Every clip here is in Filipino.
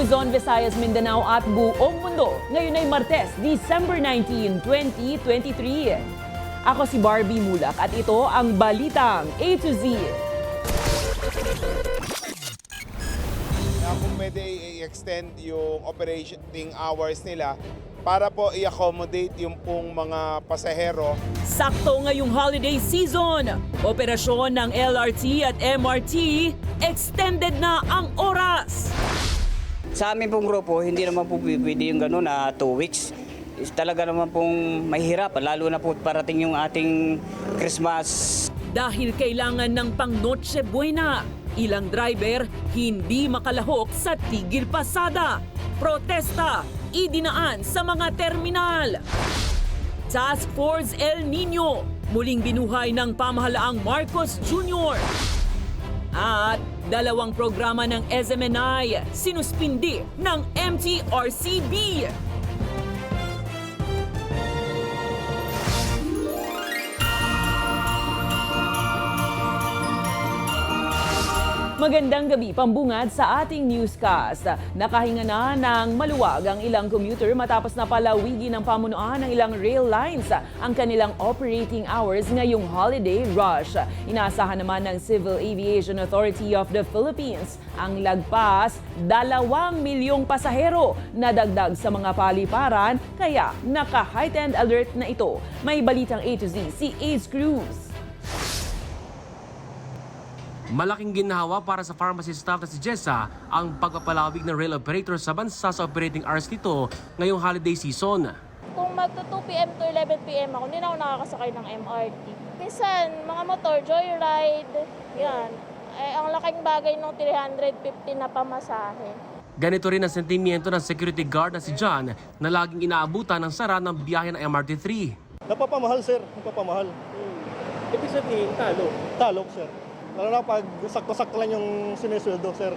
Luzon, Visayas, Mindanao at buong mundo. Ngayon ay Martes, December 19, 2023. Ako si Barbie Mulak at ito ang Balitang A to Z. Kung pwede i-extend yung operating hours nila para po i-accommodate yung pong mga pasahero. Sakto ngayong holiday season, operasyon ng LRT at MRT, extended na ang oras. Sa amin pong grupo, hindi naman po pwede yung gano'n na 2 weeks. Talaga naman pong mahirap, lalo na po parating yung ating Christmas. Dahil kailangan ng pang Noche Buena, ilang driver hindi makalahok sa tigil pasada. Protesta, idinaan sa mga terminal. Task Force El Nino, muling binuhay ng pamahalaang Marcos Jr. At dalawang programa ng SMNI, sinuspindi ng MTRCB. Magandang gabi, pambungad sa ating newscast. Nakahinga na ng maluwag ang ilang commuter matapos na palawigin ng pamunuan ng ilang rail lines ang kanilang operating hours ngayong holiday rush. Inaasahan naman ng Civil Aviation Authority of the Philippines ang lagpas 2 milyong pasahero na dagdag sa mga paliparan, kaya naka-heightened alert na ito. May balitang A to Z si Ace Cruz. Malaking ginhawa para sa pharmacy staff na si Jessa ang pagpapalawig ng rail operator sa bansa sa operating hours nito ngayong holiday season. Kung magto 2 p.m. to 11 p.m. ako, hindi na ako nakakasakay ng MRT. Minsan, mga motor, joyride, yan. Ang laking bagay ng 350 na pamasahe. Ganito rin ang sentimiento ng security guard na si John na laging inaabutan ng sara ng biyahe ng MRT-3. Napapamahal, sir. Napapamahal. Ibig sabihin, talo. Talo, sir. Lalo na pag sakto-sakto lang yung sinesweldo, sir.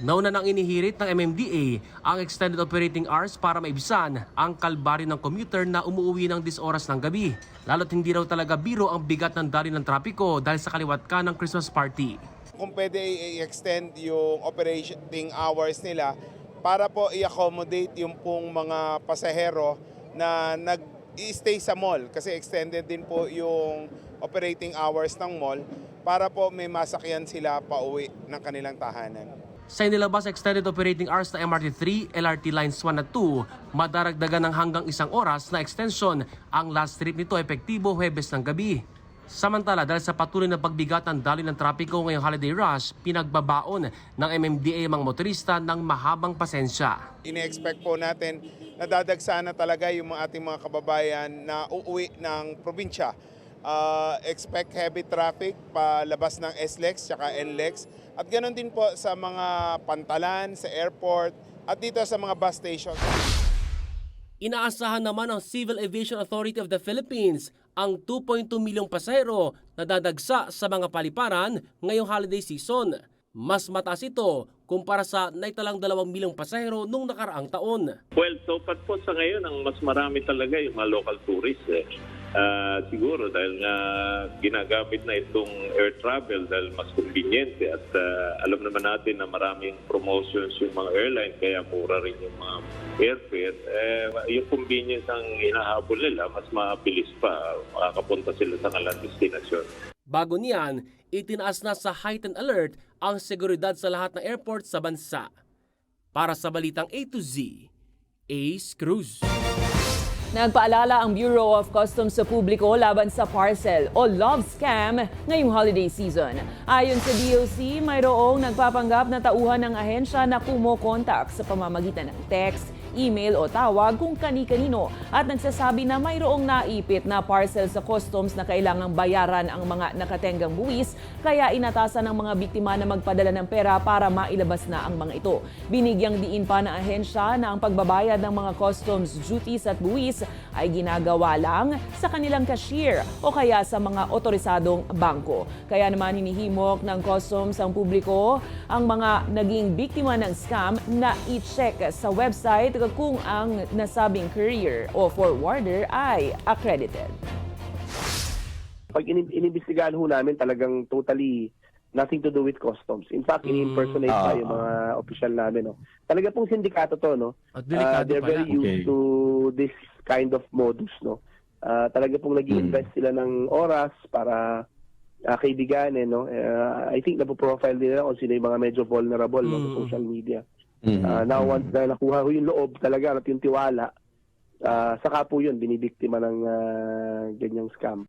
Nauna nang inihirit ng MMDA ang extended operating hours para maibisan ang kalbaryo ng commuter na umuwi ng 10 oras ng gabi. Lalo't hindi raw talaga biro ang bigat ng daloy ng trapiko dahil sa kaliwat ka ng Christmas party. Kung pwede i-extend yung operating hours nila para po i-accommodate yung pong mga pasahero na nag-i-stay sa mall. Kasi extended din po yung operating hours ng mall para po may masakyan sila pauwi ng kanilang tahanan. Sa inilabas extended operating hours na MRT-3, LRT Lines 1 at 2, madaragdagan ng hanggang 1 oras na extension. Ang last trip nito epektibo Huwebes ng gabi. Samantala, dahil sa patuloy na pagbigat ng daloy ng trapiko ngayong holiday rush, pinagbabaon ng MMDA mga motorista ng mahabang pasensya. Ine-expect po natin na dadagsa na talaga yung ating mga kababayan na uuwi ng probinsya. Expect heavy traffic palabas ng SLEX at NLEX at ganoon din po sa mga pantalan, sa airport at dito sa mga bus station. Inaasahan naman ng Civil Aviation Authority of the Philippines ang 2.2 milyong pasahero na dadagsa sa mga paliparan ngayong holiday season. Mas mataas ito kumpara sa naitalang 2 milyong pasahero nung nakaraang taon. Well, topat po sa ngayon, ang mas marami talaga yung mga local tourists. Siguro dahil nga ginagamit na itong air travel dahil mas conveniente at alam naman natin na maraming promotions yung mga airline kaya mura rin yung mga airfare. Yung convenience ang hinahabol nila, mas mabilis pa makakapunta sila sa kanilang destinasyon. Bago niyan, itinaas na sa heightened alert ang seguridad sa lahat ng airport sa bansa. Para sa Balitang A to Z, Ace Cruz. Nagpaalala ang Bureau of Customs sa publiko laban sa parcel o love scam ngayong holiday season. Ayon sa DOC, mayroong nagpapanggap na tauhan ng ahensya na kumokontak sa pamamagitan ng text, email o tawag kung kani-kanino at nagsasabi na mayroong naipit na parcel sa customs na kailangang bayaran ang mga nakatenggang buwis, kaya inatasan ng mga biktima na magpadala ng pera para mailabas na ang mga ito. Binigyang diin pa ng ahensya na ang pagbabayad ng mga customs duties at buwis ay ginagawa lang sa kanilang cashier o kaya sa mga otorisadong bangko. Kaya naman hinihimok ng customs ang publiko ang mga naging biktima ng scam na i-check sa website kung ang nasabing courier o forwarder ay accredited. Pag inimbestigahan ho namin talagang totally Nothing to do with customs. In fact, in-impersonate pa yung mga opisyal namin. No? Talaga pong sindikato to, no? At delikado They're pala. very used to this kind of modus, no? Talaga pong nag-invest sila ng oras para kaibiganin, no? I think napoprofile nila kung sino yung mga medyo vulnerable no, sa social media. Now, once na nakuha ko yung loob talaga at yung tiwala, saka po yun, binibiktima ng ganyang scam.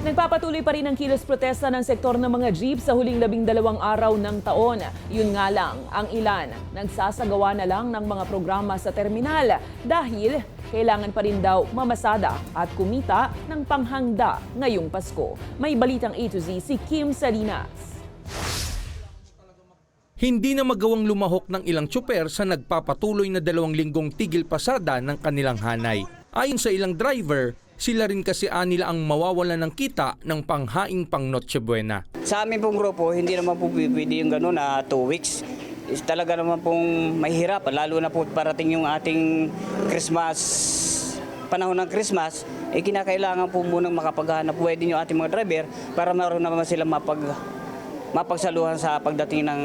Nagpapatuloy pa rin ang kilos protesta ng sektor ng mga jeep sa huling 12 araw ng taon. Yun nga lang, ang ilan nagsasagawa na lang ng mga programa sa terminal dahil kailangan pa rin daw mamasada at kumita ng panghangda ngayong Pasko. May balitang A to Z si Kim Salinas. Hindi na magawang lumahok ng ilang tsuper sa nagpapatuloy na 2 linggong tigil pasada ng kanilang hanay. Ayon sa ilang driver, sila rin kasi nila ang mawawalan ng kita ng panghaing pang Noche Buena. Sa amin pong grupo, hindi naman po pwede yung gano'n na 2 weeks. Talaga naman pong mahirap, lalo na po parating yung ating Christmas, panahon ng Christmas, kinakailangan po munang makapaghanap pwede yung ating mga driver para maroon naman sila mapagsaluhan sa pagdating ng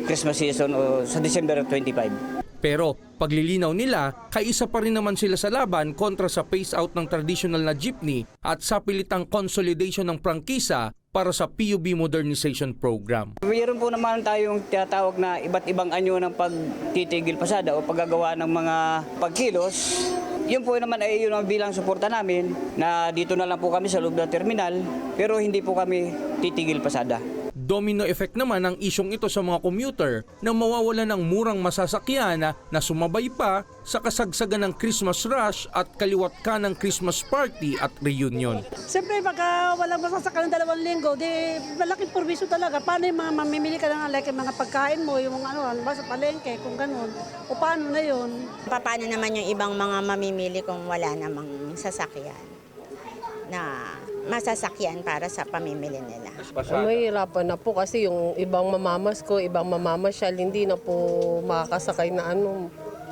Christmas season o sa December 25. Pero paglilinaw nila, kaisa pa rin naman sila sa laban kontra sa phase-out ng traditional na jeepney at sa pilitang consolidation ng prangkisa para sa PUB Modernization Program. Mayroon po naman tayong tinatawag na iba't ibang anyo ng pagtitigil pasada o paggagawa ng mga pagkilos. Yun po naman ay yun ang bilang suporta namin na dito na lang po kami sa loob ng terminal pero hindi po kami titigil pasada. Domino effect naman ang isyong ito sa mga commuter na mawawala ng murang masasakyan na sumabay pa sa kasagsagan ng Christmas rush at kaliwat ka ng Christmas party at reunion. Siyempre, pagka walang masasakyan ng 2 linggo, di malaking proviso talaga. Paano yung mga mamimili ka ng like, mga pagkain mo, yung ano ba, sa palengke, kung ganun. O paano na yun? Paano naman yung ibang mga mamimili kung wala namang sasakyan na masasakyan para sa pamimili nila? Mahirapan na po kasi yung ibang mamamasko, ibang mamamasyal, hindi na po makakasakay na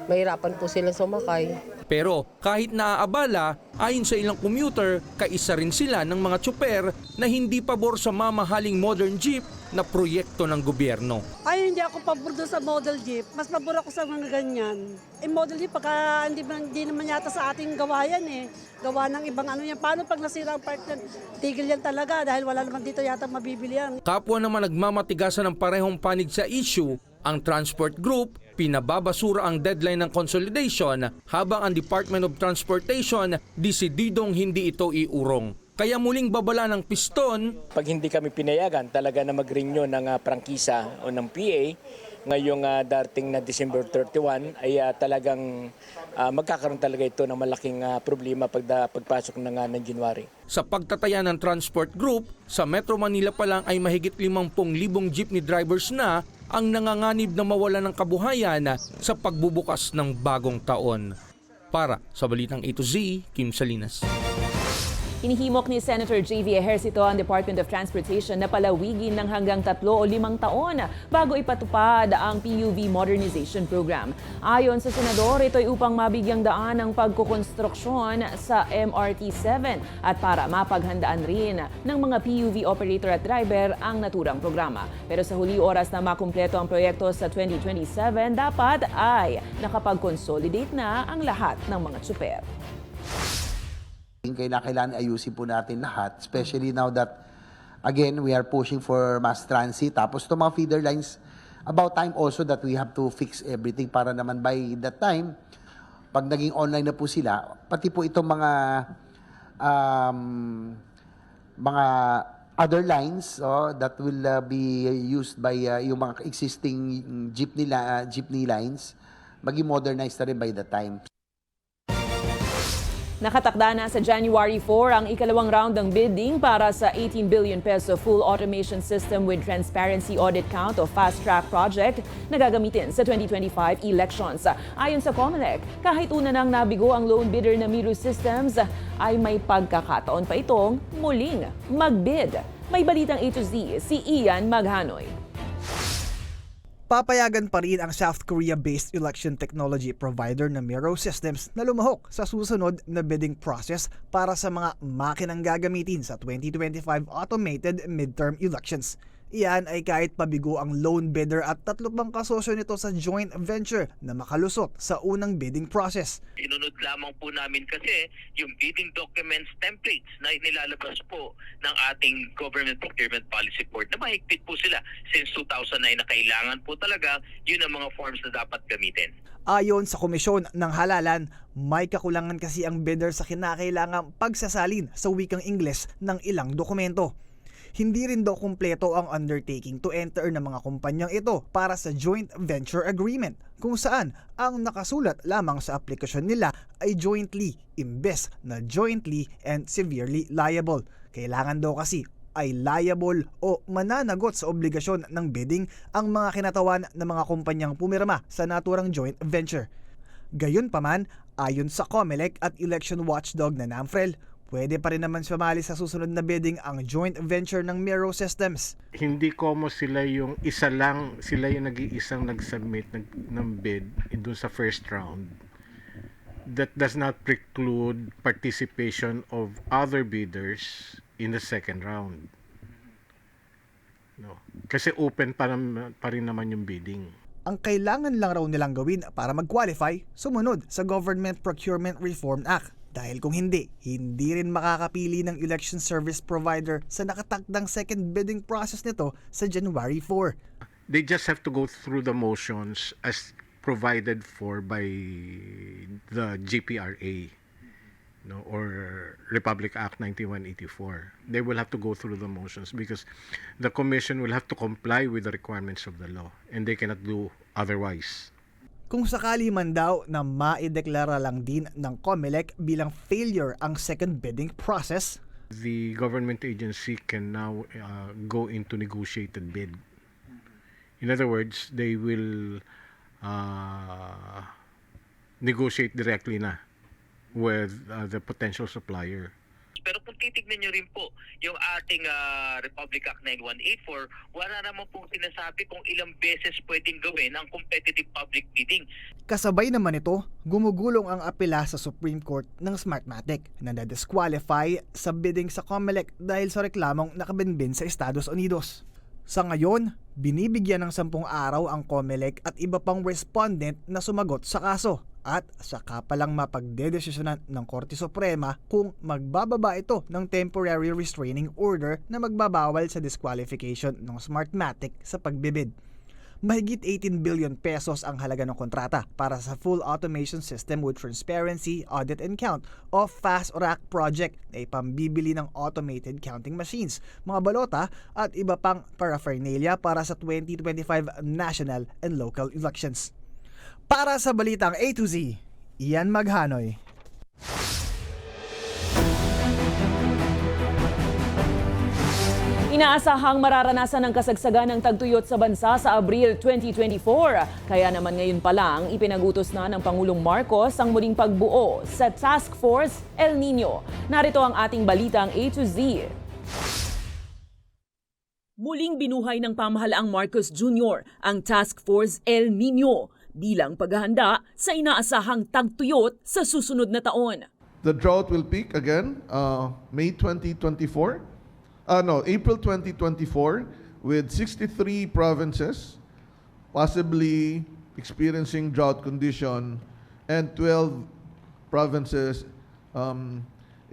mahirapan po sila sumakay. Pero kahit naaabala, ayon sa ilang commuter, kaisa rin sila ng mga tsuper na hindi pabor sa mamahaling modern jeep na proyekto ng gobyerno. Ay, hindi ako pabor doon sa model jeep. Mas pabor ako sa mga ganyan. Model jeep, pagka hindi naman yata sa ating gawa yan Gawa ng ibang ano yan. Paano pag nasira ang park yan? Tigil yan talaga dahil wala naman dito yata mabibili yan. Kapwa naman nagmamatigasan ng parehong panig sa issue, ang transport group pinababasura ang deadline ng consolidation habang ang Department of Transportation desididong hindi ito iurong. Kaya muling babala ng piston. Pag hindi kami pinayagan talaga na mag-renew ng prangkisa o ng PA, ngayong darating na December 31 ay talagang magkakaroon talaga ito ng malaking problema pagpasok ng January. Sa pagtataya ng transport group, sa Metro Manila pa lang ay mahigit 50,000 jeepney drivers na ang nanganganib na mawala ng kabuhayan sa pagbubukas ng bagong taon. Para sa Balitang A to Z, Kim Salinas. Inihimok ni Senator J.V. Ejercito ang Department of Transportation na palawigin ng hanggang 3 o 5 taon bago ipatupad ang PUV Modernization Program. Ayon sa Senador, ito'y upang mabigyang daan ang pagkukonstruksyon sa MRT-7 at para mapaghandaan rin ng mga PUV operator at driver ang naturang programa. Pero sa huli oras na makumpleto ang proyekto sa 2027, dapat ay nakapag-consolidate na ang lahat ng mga tsuper. Kailangan ayusin po natin lahat, especially now that, again, we are pushing for mass transit. Tapos itong mga feeder lines, about time also that we have to fix everything para naman by that time, pag naging online na po sila, pati po itong mga other lines that will be used by yung mga existing jeepney lines, maging modernized na rin by that time. Nakatakda na sa January 4 ang ikalawang round ng bidding para sa 18 billion peso full automation system with transparency audit count o fast track project na gagamitin sa 2025 elections. Ayon sa COMELEC, kahit una nang nabigo ang lone bidder na Miru Systems, ay may pagkakataon pa itong muling magbid. May balitang A to Z, si Ian Maghanoy. Papayagan pa rin ang South Korea-based election technology provider na Miro Systems na lumahok sa susunod na bidding process para sa mga makinang gagamitin sa 2025 automated midterm elections. Iyan ay kahit pabigo ang lone bidder at 3 pang kasosyo nito sa joint venture na makalusot sa unang bidding process. Inunod lamang po namin kasi yung bidding documents templates na nilalabas po ng ating government procurement policy board na mahigpit po sila since 2009 na kailangan po talaga yun ang mga forms na dapat gamitin. Ayon sa Komisyon ng Halalan, may kakulangan kasi ang bidder sa kinakailangang pagsasalin sa wikang Ingles ng ilang dokumento. Hindi rin daw kumpleto ang undertaking to enter ng mga kumpanyang ito para sa joint venture agreement kung saan ang nakasulat lamang sa aplikasyon nila ay jointly imbes na jointly and severely liable. Kailangan daw kasi ay liable o mananagot sa obligasyon ng bidding ang mga kinatawan ng mga kumpanyang pumirma sa naturang joint venture. Gayunpaman, ayon sa COMELEC at election watchdog na NAMFREL, pwede pa rin naman sumali sa susunod na bidding ang joint venture ng Miro Systems. Hindi como sila yung nag-iisang nag-submit ng bid doon sa first round. That does not preclude participation of other bidders in the second round. No. Kasi open pa rin naman yung bidding. Ang kailangan lang raw nilang gawin para mag-qualify, sumunod sa Government Procurement Reform Act. Dahil kung hindi rin makakapili ng election service provider sa nakatakdang second bidding process nito sa January 4. They just have to go through the motions as provided for by the GPRA, or Republic Act 9184. They will have to go through the motions because the Commission will have to comply with the requirements of the law and they cannot do otherwise. Kung sakali man daw na maideklara lang din ng COMELEC bilang failure ang second bidding process, the government agency can now go into negotiated bid. In other words, they will negotiate directly na with the potential supplier. Pero kung titignan nyo rin po yung ating Republic Act 9184, wala naman pong sinasabi kung ilang beses pwedeng gawin ang competitive public bidding. Kasabay naman ito, gumugulong ang apela sa Supreme Court ng Smartmatic na na-disqualify sa bidding sa COMELEC dahil sa reklamong nakabinbin sa Estados Unidos. Sa ngayon, binibigyan ng 10 araw ang COMELEC at iba pang respondent na sumagot sa kaso. At saka palang mapagdedesisyonan ng Korte Suprema kung magbababa ito ng temporary restraining order na magbabawal sa disqualification ng Smartmatic sa pagbibid. Mahigit 18 billion pesos ang halaga ng kontrata para sa full automation system with transparency, audit and count o Fast Rack project na ipambibili ng automated counting machines, mga balota at iba pang paraphernalia para sa 2025 national and local elections. Para sa Balitang A to Z, Ian Maghanoy. Inaasahang mararanasan ng kasagsagan ng tagtuyot sa bansa sa Abril 2024. Kaya naman ngayon pa lang, ipinagutos na ng Pangulong Marcos ang muling pagbuo sa Task Force El Nino. Narito ang ating Balitang A to Z. Muling binuhay ng pamahalaang Marcos Jr. ang Task Force El Nino bilang paghahanda sa inaasahang tagtuyot sa susunod na taon. The drought will peak again April 2024 with 63 provinces possibly experiencing drought condition and 12 provinces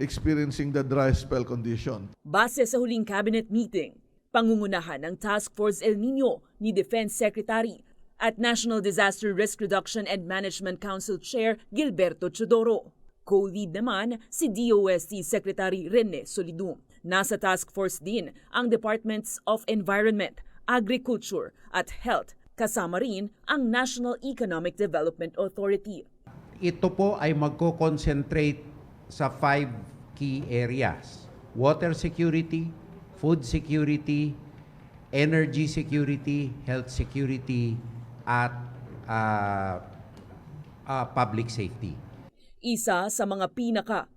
experiencing the dry spell condition. Base sa huling cabinet meeting, pangungunahan ng Task Force El Nino ni Defense Secretary at National Disaster Risk Reduction and Management Council Chair Gilberto Chodoro. Co-lead naman si DOST Secretary Rene Solidum. Nasa task force din ang Departments of Environment, Agriculture at Health, kasama rin ang National Economic Development Authority. Ito po ay magko-concentrate sa 5 key areas: water security, food security, energy security, health security, at public safety. Isa sa mga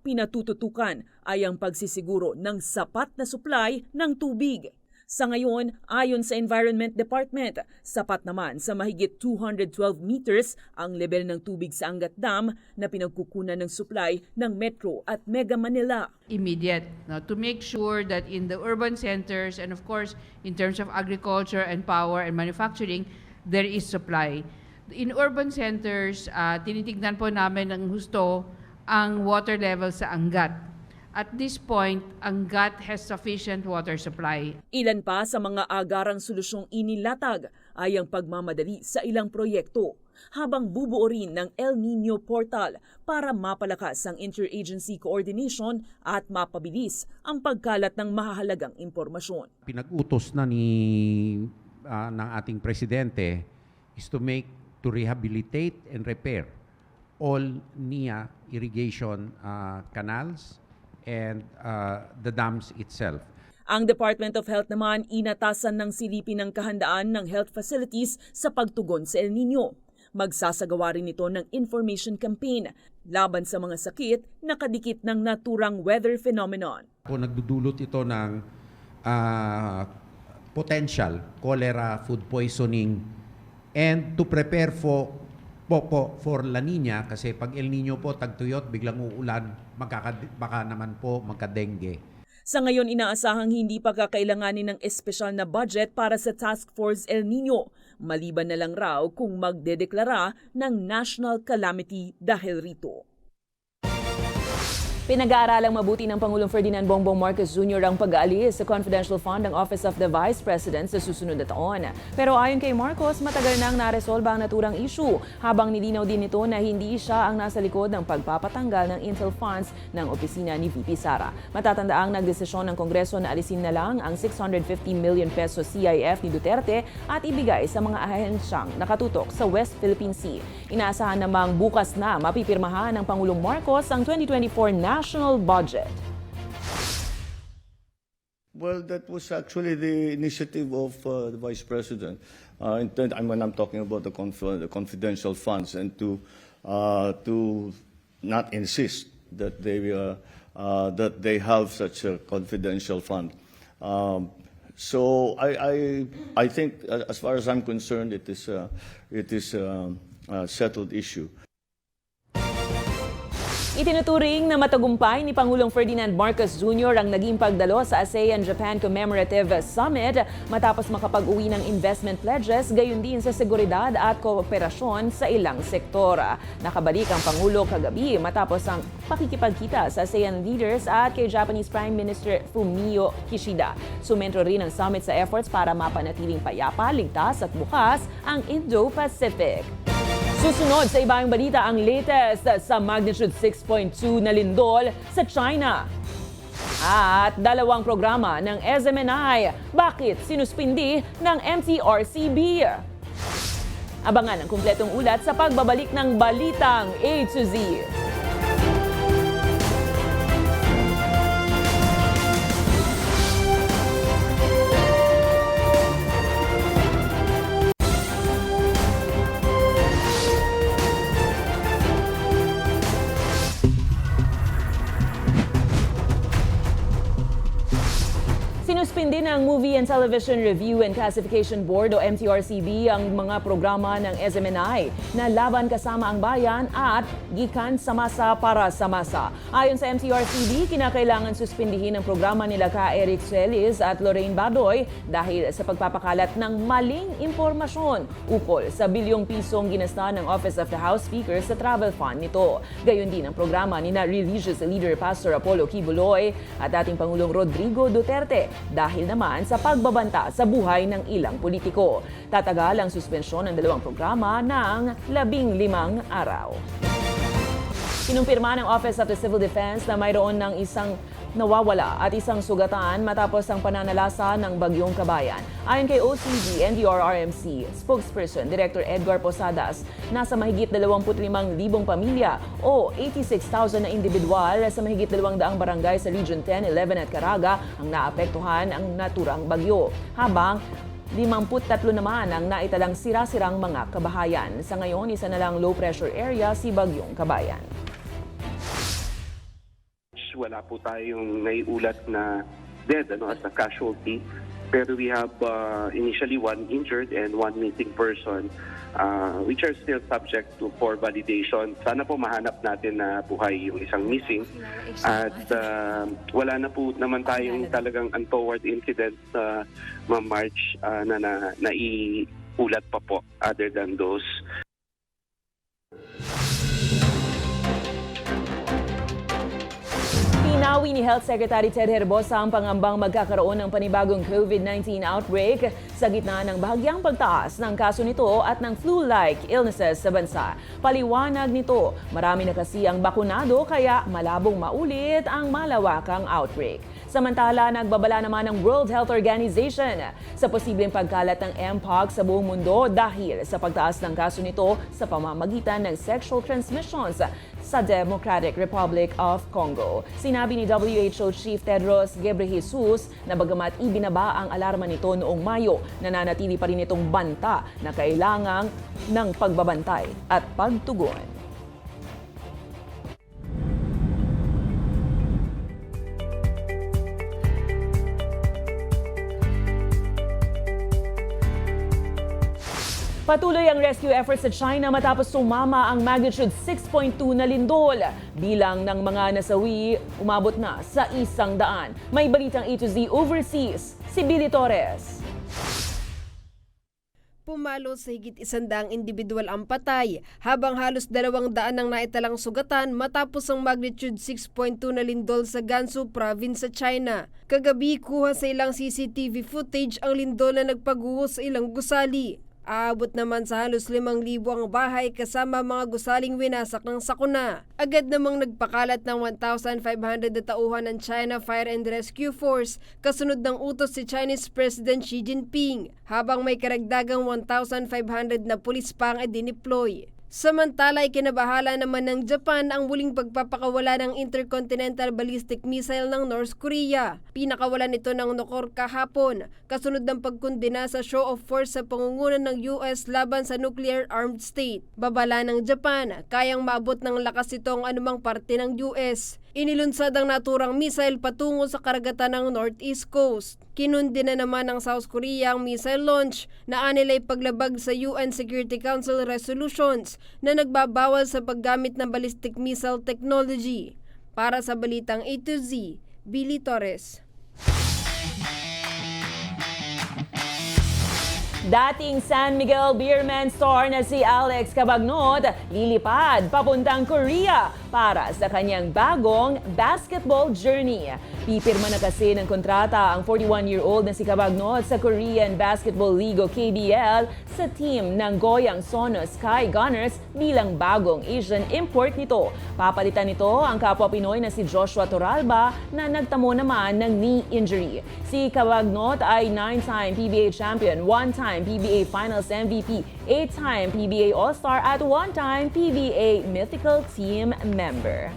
pinatututukan ay ang pagsisiguro ng sapat na supply ng tubig. Sa ngayon, ayon sa Environment Department, sapat naman sa mahigit 212 meters ang level ng tubig sa Angat Dam na pinagkukunan ng supply ng Metro at Mega Manila. Immediate, to make sure that in the urban centers and of course in terms of agriculture and power and manufacturing, there is supply. In urban centers, tinitignan po namin ng husto ang water level sa Angat. At this point, Angat has sufficient water supply. Ilan pa sa mga agarang solusyong inilatag ay ang pagmamadali sa ilang proyekto, habang bubuo rin ng El Nino Portal para mapalakas ang interagency coordination at mapabilis ang pagkalat ng mahahalagang impormasyon. Pinag-utos na ng ating presidente is to rehabilitate and repair all NIA irrigation canals and the dams itself. Ang Department of Health naman inatasan ng silipin ng kahandaan ng health facilities sa pagtugon sa El Nino. Magsasagawa rin ito ng information campaign laban sa mga sakit na kadikit ng naturang weather phenomenon. Kung nagdudulot ito ng potential cholera, food poisoning, and to prepare for La Nina, kasi pag El Nino po tagtuyot, biglang uulan, baka naman po magka-dengue. Sa ngayon, inaasahang hindi pa kakailanganin ng espesyal na budget para sa Task Force El Nino, maliban na lang raw kung magdedeklara ng national calamity dahil rito. Pinag-aaralang mabuti ng Pangulong Ferdinand Bongbong Marcos Jr. ang pag-aalis sa confidential fund ng Office of the Vice President sa susunod na taon. Pero ayon kay Marcos, matagal nang naresolba ang naturang issue, habang nilinaw din nito na hindi siya ang nasa likod ng pagpapatanggal ng Intel funds ng opisina ni VP Sara. Matatandaang nagdesisyon ng Kongreso na alisin na lang ang 650 million peso CIF ni Duterte at ibigay sa mga ahensyang nakatutok sa West Philippine Sea. Inaasahan namang bukas na mapipirmahan ng Pangulong Marcos ang 2024 national budget. Well, that was actually the initiative of the Vice President. When I'm talking about the confidential funds, and to not insist that they have such a confidential fund. So I think, as far as I'm concerned, it is a settled issue. Itinuturing na matagumpay ni Pangulong Ferdinand Marcos Jr. ang naging pagdalo sa ASEAN-Japan Commemorative Summit matapos makapag-uwi ng investment pledges, gayon din sa seguridad at kooperasyon sa ilang sektor. Nakabalik ang Pangulo kagabi matapos ang pakikipagkita sa ASEAN leaders at kay Japanese Prime Minister Fumio Kishida. Sumentro rin ang summit sa efforts para mapanatiling payapa, ligtas at bukas ang Indo-Pacific. Susunod sa ibang balita ang latest sa magnitude 6.2 na lindol sa China. At dalawang programa ng SMNI, bakit sinuspindi ng MTRCB? Abangan ang kumpletong ulat sa pagbabalik ng Balitang A to Z. Sinuspindi ng Movie and Television Review and Classification Board o MTRCB ang mga programa ng SMNI na Laban Kasama ang Bayan at Gikan sa Masa para sa Masa. Ayon sa MTRCB, kinakailangan suspindihin ang programa nila ka Eric Celis at Lorraine Badoy dahil sa pagpapakalat ng maling impormasyon ukol sa bilyong pisong ginasta ng Office of the House Speaker sa travel fund nito. Gayon din ang programa ni religious leader Pastor Apollo Kibuloy at dating Pangulong Rodrigo Duterte dahil naman sa pagbabanta sa buhay ng ilang politiko. Tatagal ang suspensyon ng dalawang programa ng 15 araw. Kinumpirma ng Office of the Civil Defense na mayroon ng isang nawawala at isang sugatan matapos ang pananalasa ng Bagyong Kabayan. Ayon kay OCD NDRRMC spokesperson Director Edgar Posadas, nasa mahigit 25,000 pamilya o 86,000 na individual sa mahigit 200 barangay sa Region 10, 11 at Caraga ang naapektuhan ang naturang bagyo. Habang 53 naman ang naitalang sira-sirang mga kabahayan. Sa ngayon, isa na lang low pressure area si Bagyong Kabayan. Wala po tayong naiulat na dead as a casualty. Pero we have initially 1 injured and 1 missing person, which are still subject for validation. Sana po mahanap natin na buhay yung isang missing. At wala na po naman tayong talagang untoward incident sa March na naiulat pa po other than those. Pinawi ni Health Secretary Ted Herbosa ang pangambang magkakaroon ng panibagong COVID-19 outbreak sa gitna ng bahagyang pagtaas ng kaso nito at ng flu-like illnesses sa bansa. Paliwanag nito, marami na kasi ang bakunado kaya malabong maulit ang malawakang outbreak. Samantala, nagbabala naman ng World Health Organization sa posibleng pagkalat ng Mpox sa buong mundo dahil sa pagtaas ng kaso nito sa pamamagitan ng sexual transmissions sa Democratic Republic of Congo. Sinabi ni WHO Chief Tedros Ghebreyesus na bagamat ibinaba ang alarma nito noong Mayo, nananatili pa rin itong banta na kailangan ng pagbabantay at pagtugon. Patuloy ang rescue efforts sa China matapos sumama ang magnitude 6.2 na lindol. Bilang ng mga nasawi, umabot na sa 100. May balitang A to Z Overseas, si Billy Torres. Pumalo sa higit 100 individual ang patay, habang halos 200 ang naitalang sugatan matapos ang magnitude 6.2 na lindol sa Gansu Province sa China. Kagabi, kuha sa ilang CCTV footage ang lindol na nagpaguho sa ilang gusali. Aabot naman sa halos 5,000 ang bahay kasama mga gusaling winasak ng sakuna. Agad namang nagpakalat ng 1,500 na tauhan ng China Fire and Rescue Force kasunod ng utos si Chinese President Xi Jinping, habang may karagdagang 1,500 na pulis pa ang idineploy. Samantala, ikinabahala naman ng Japan ang muling pagpapakawala ng intercontinental ballistic missile ng North Korea. Pinakawalan ito ng Nokor kahapon, kasunod ng pagkundina sa show of force sa pangunguna ng US laban sa nuclear armed state. Babala ng Japan, kayang maabot ng lakas ito ang anumang parte ng US. Inilunsad ang naturang missile patungo sa karagatan ng Northeast Coast. Kinundi na naman ng South Korea ang missile launch na anilay paglabag sa UN Security Council resolutions na nagbabawal sa paggamit ng ballistic missile technology. Para sa balitang A to Z, Billy Torres. Dating San Miguel Beerman star na si Alex Cabagnot lilipad papuntang Korea para sa kanyang bagong basketball journey. Pipirma na kasi ng kontrata ang 41-year-old na si Cabagnot sa Korean Basketball League o KBL sa team ng Goyang Sono Sky Gunners bilang bagong Asian import nito. Papalitan nito ang kapwa Pinoy na si Joshua Toralba na nagtamo naman ng knee injury. Si Cabagnot ay 9-time PBA champion, 1-time PBA Finals MVP, 8-time PBA All-Star at 1-time PBA Mythical Team member.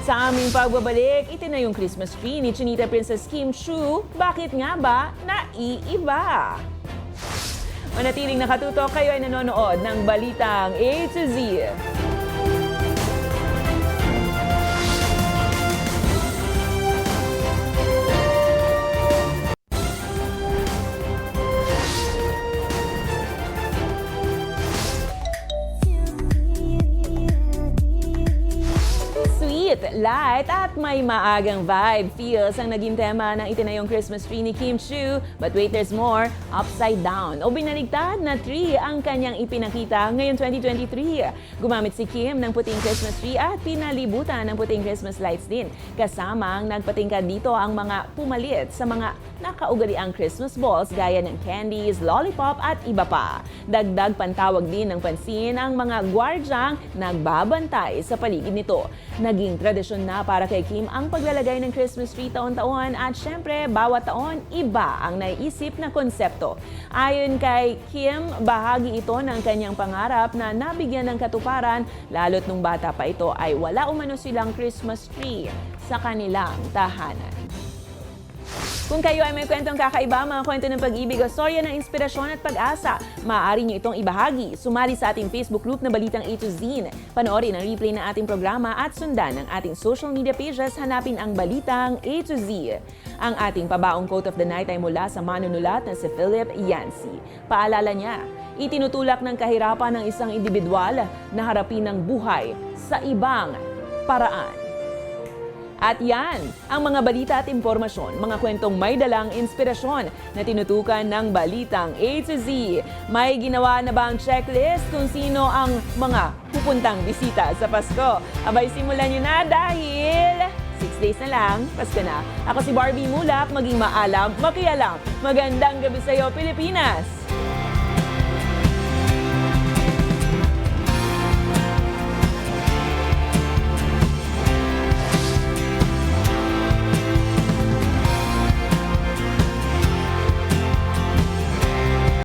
Sa aming pagbabalik, ito na yung Christmas tree ni Chinita Princess Kim Chiu. Bakit nga ba naiiba? Manatiling nakatutok, kayo ay nanonood ng Balitang A to Z. Light at may maagang vibe feels ang naging tema ng itinayong Christmas tree ni Kim Chiu. But wait, there's more. Upside down o binaligtad na tree ang kanyang ipinakita ngayon 2023. Gumamit si Kim ng puting Christmas tree at pinalibutan ng puting Christmas lights din. Kasamang nagpatingkad dito ang mga pumalit sa mga nakaugaliang Christmas balls gaya ng candies, lollipop at iba pa. Dagdag pantawag din ng pansin ang mga gwardyang nagbabantay sa paligid nito. Naging tradisyon na para kay Kim ang paglalagay ng Christmas tree taon-taon at syempre bawat taon iba ang naiisip na konsepto. Ayon kay Kim, bahagi ito ng kanyang pangarap na nabigyan ng katuparan lalo't nung bata pa ito ay wala umano silang Christmas tree sa kanilang tahanan. Kung kayo ay may kwentong kakaiba, mga kwento ng pag-ibig o storya ng inspirasyon at pag-asa, maaari niyo itong ibahagi. Sumali sa ating Facebook group na Balitang A to Z. Panoorin ang replay ng ating programa at sundan ang ating social media pages. Hanapin ang Balitang A to Z. Ang ating pabaong quote of the night ay mula sa manunulat na si Philip Yancey. Paalala niya, itinutulak ng kahirapan ng isang individual na harapin ng buhay sa ibang paraan. At yan, ang mga balita at impormasyon, mga kwentong may dalang inspirasyon na tinutukan ng Balitang A to Z. May ginawa na ba ang checklist kung sino ang mga pupuntang bisita sa Pasko? Abay, simulan nyo na dahil 6 days na lang, Pasko na. Ako si Barbie Mulak, maging maalam, makialam. Magandang gabi sa iyo, Pilipinas!